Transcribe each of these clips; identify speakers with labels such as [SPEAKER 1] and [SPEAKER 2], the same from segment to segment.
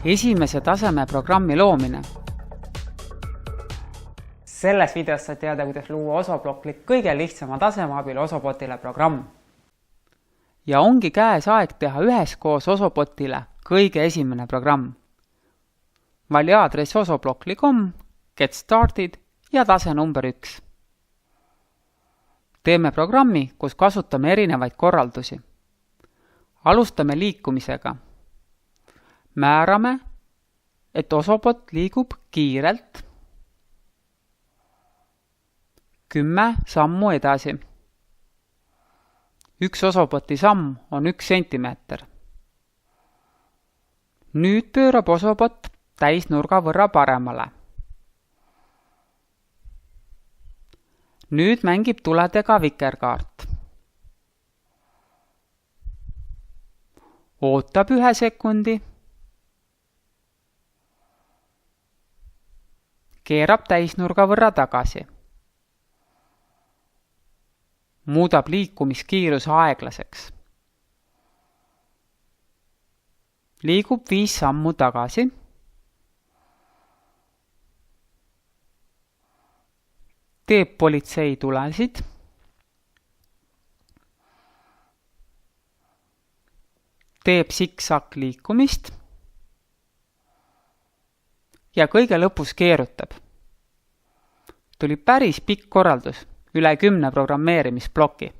[SPEAKER 1] Esimese taseme programmi loomine. Selles videos saad teada, kuidas luua Osoblockly kõige lihtsama taseme abil Osobotile programm. Ja ongi käes aeg teha üheskoos Osobotile kõige esimene programm. Vali aadress osoblockly.com, get started ja tase number 1. Teeme programmi, kus kasutame erinevaid korraldusi. Alustame liikumisega. Määrame, et Osobot liigub kiirelt 10 sammu edasi. Üks Osoboti samm on 1 sentimeeter. Nüüd pöörab Osobot täisnurga võrra paremale. Nüüd mängib tuledega vikerkaart. Ootab 1 sekundi. Keerab täisnurga võrra tagasi. Muudab liikumiskiiruse aeglaseks. Liigub 5 sammu tagasi. Teeb politsei tulesid. Teeb siksak liikumist. Ja kõige lõpus keerutab. Tuli päris pikk korraldus, üle 10 programmeerimisbloki.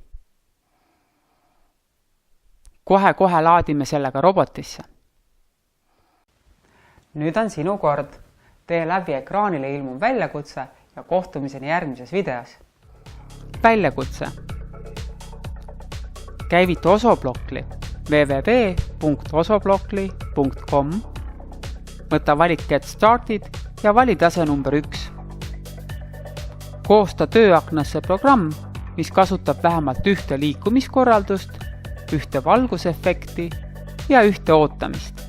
[SPEAKER 1] Kohe laadime sellega robotisse. Nüüd on sinu kord. Tee läbi ekraanile ilmuv väljakutse ja kohtumiseni järgmises videos. Väljakutse. Käivitu Osoblockly www.osoblockly.com. Võta valik Get Started ja vali tase number 1. Koosta tööaknasse programm, mis kasutab vähemalt 1 liikumiskorraldust, 1 valgusefekti ja 1 ootamist.